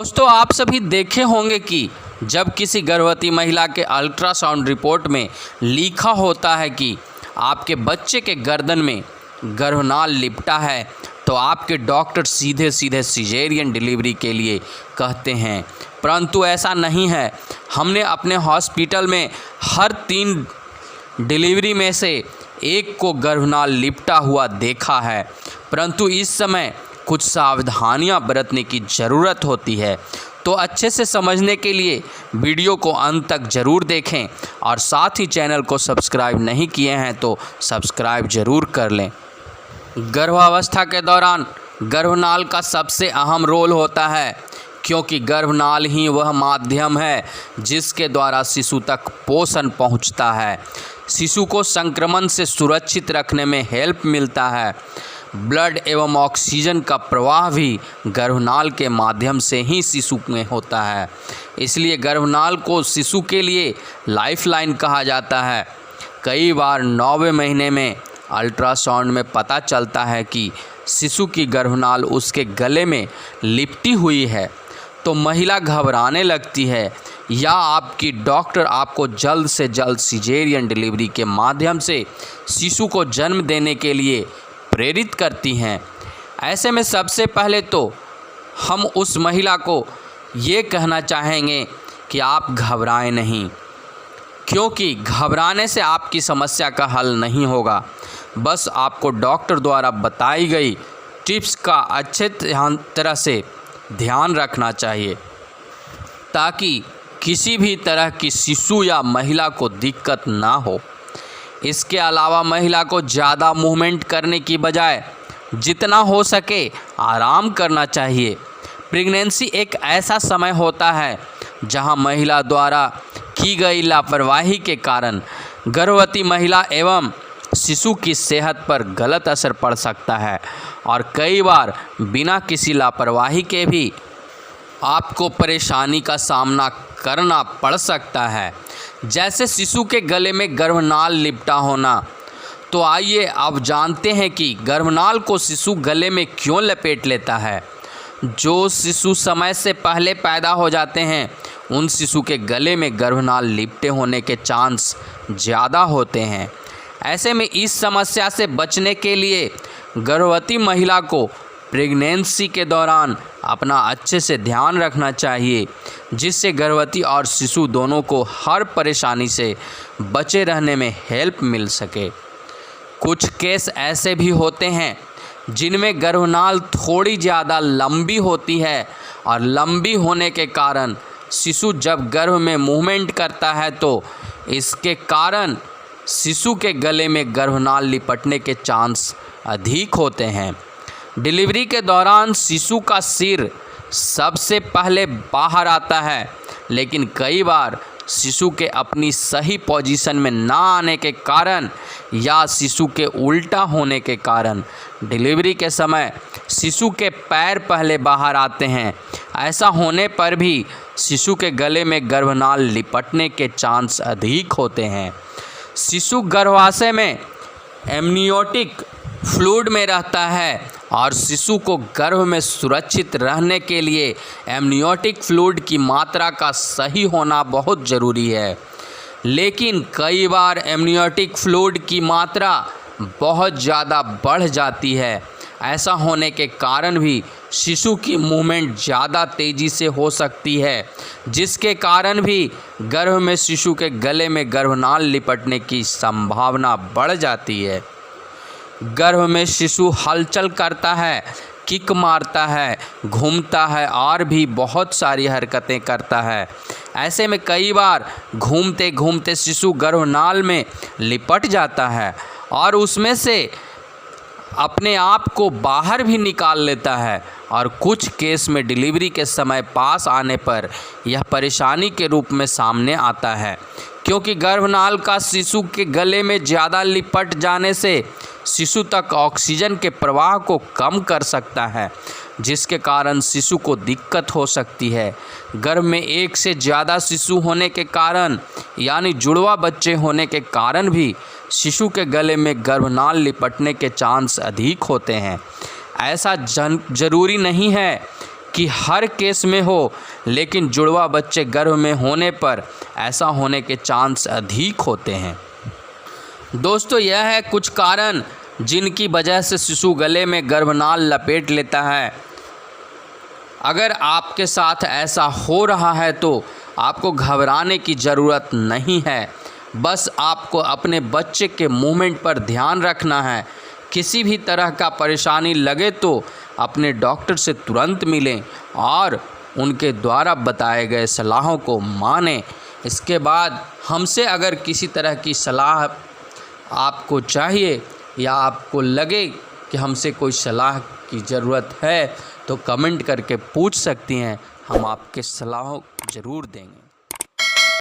दोस्तों, आप सभी देखे होंगे कि जब किसी गर्भवती महिला के अल्ट्रासाउंड रिपोर्ट में लिखा होता है कि आपके बच्चे के गर्दन में गर्भनाल लिपटा है, तो आपके डॉक्टर सीधे सीधे सिजेरियन डिलीवरी के लिए कहते हैं। परंतु ऐसा नहीं है। हमने अपने हॉस्पिटल में हर 3 डिलीवरी में से एक को गर्भनाल लिपटा हुआ देखा है। परंतु इस समय कुछ सावधानियां बरतने की ज़रूरत होती है। तो अच्छे से समझने के लिए वीडियो को अंत तक ज़रूर देखें और साथ ही चैनल को सब्सक्राइब नहीं किए हैं तो सब्सक्राइब ज़रूर कर लें। गर्भावस्था के दौरान गर्भनाल का सबसे अहम रोल होता है, क्योंकि गर्भनाल ही वह माध्यम है जिसके द्वारा शिशु तक पोषण पहुंचता है। शिशु को संक्रमण से सुरक्षित रखने में हेल्प मिलता है। ब्लड एवं ऑक्सीजन का प्रवाह भी गर्भनाल के माध्यम से ही शिशु में होता है। इसलिए गर्भनाल को शिशु के लिए लाइफलाइन कहा जाता है। कई बार 9वें महीने में अल्ट्रासाउंड में पता चलता है कि शिशु की गर्भनाल उसके गले में लिपटी हुई है, तो महिला घबराने लगती है या आपकी डॉक्टर आपको जल्द से जल्द सिजेरियन डिलीवरी के माध्यम से शिशु को जन्म देने के लिए प्रेरित करती हैं। ऐसे में सबसे पहले तो हम उस महिला को ये कहना चाहेंगे कि आप घबराएं नहीं, क्योंकि घबराने से आपकी समस्या का हल नहीं होगा। बस आपको डॉक्टर द्वारा बताई गई टिप्स का अच्छे तरह से ध्यान रखना चाहिए, ताकि किसी भी तरह की शिशु या महिला को दिक्कत ना हो। इसके अलावा महिला को ज़्यादा मूवमेंट करने की बजाय जितना हो सके आराम करना चाहिए। प्रेगनेंसी एक ऐसा समय होता है जहां महिला द्वारा की गई लापरवाही के कारण गर्भवती महिला एवं शिशु की सेहत पर गलत असर पड़ सकता है, और कई बार बिना किसी लापरवाही के भी आपको परेशानी का सामना करना पड़ सकता है, जैसे शिशु के गले में गर्भनाल लिपटा होना। तो आइए अब जानते हैं कि गर्भनाल को शिशु गले में क्यों लपेट लेता है। जो शिशु समय से पहले पैदा हो जाते हैं, उन शिशु के गले में गर्भनाल लिपटे होने के चांस ज़्यादा होते हैं। ऐसे में इस समस्या से बचने के लिए गर्भवती महिला को प्रेगनेंसी के दौरान अपना अच्छे से ध्यान रखना चाहिए, जिससे गर्भवती और शिशु दोनों को हर परेशानी से बचे रहने में हेल्प मिल सके। कुछ केस ऐसे भी होते हैं जिनमें गर्भनाल थोड़ी ज़्यादा लंबी होती है, और लंबी होने के कारण शिशु जब गर्भ में मूवमेंट करता है तो इसके कारण शिशु के गले में गर्भनाल लिपटने के चांस अधिक होते हैं। डिलीवरी के दौरान शिशु का सिर सबसे पहले बाहर आता है, लेकिन कई बार शिशु के अपनी सही पोजीशन में ना आने के कारण या शिशु के उल्टा होने के कारण डिलीवरी के समय शिशु के पैर पहले बाहर आते हैं। ऐसा होने पर भी शिशु के गले में गर्भनाल लिपटने के चांस अधिक होते हैं। शिशु गर्भाशय में एमनियोटिक फ्लूइड में रहता है, और शिशु को गर्भ में सुरक्षित रहने के लिए एमनियोटिक फ्लूइड की मात्रा का सही होना बहुत ज़रूरी है। लेकिन कई बार एमनियोटिक फ्लूइड की मात्रा बहुत ज़्यादा बढ़ जाती है। ऐसा होने के कारण भी शिशु की मूवमेंट ज़्यादा तेज़ी से हो सकती है, जिसके कारण भी गर्भ में शिशु के गले में गर्भनाल लिपटने की संभावना बढ़ जाती है। गर्भ में शिशु हलचल करता है, किक मारता है, घूमता है और भी बहुत सारी हरकतें करता है। ऐसे में कई बार घूमते घूमते शिशु गर्भनाल में लिपट जाता है और उसमें से अपने आप को बाहर भी निकाल लेता है, और कुछ केस में डिलीवरी के समय पास आने पर यह परेशानी के रूप में सामने आता है, क्योंकि गर्भनाल का शिशु के गले में ज़्यादा लिपट जाने से शिशु तक ऑक्सीजन के प्रवाह को कम कर सकता है, जिसके कारण शिशु को दिक्कत हो सकती है। गर्भ में एक से ज़्यादा शिशु होने के कारण यानी जुड़वा बच्चे होने के कारण भी शिशु के गले में गर्भनाल लिपटने के चांस अधिक होते हैं। ऐसा ज़रूरी नहीं है कि हर केस में हो, लेकिन जुड़वा बच्चे गर्भ में होने पर ऐसा होने के चांस अधिक होते हैं। दोस्तों, यह है कुछ कारण जिनकी वजह से शिशु गले में गर्भनाल लपेट लेता है। अगर आपके साथ ऐसा हो रहा है तो आपको घबराने की ज़रूरत नहीं है। बस आपको अपने बच्चे के मूवमेंट पर ध्यान रखना है। किसी भी तरह का परेशानी लगे तो अपने डॉक्टर से तुरंत मिलें और उनके द्वारा बताए गए सलाहों को मानें। इसके बाद हमसे अगर किसी तरह की सलाह आपको चाहिए या आपको लगे कि हमसे कोई सलाह की ज़रूरत है तो कमेंट करके पूछ सकती हैं, हम आपके सलाह ज़रूर देंगे।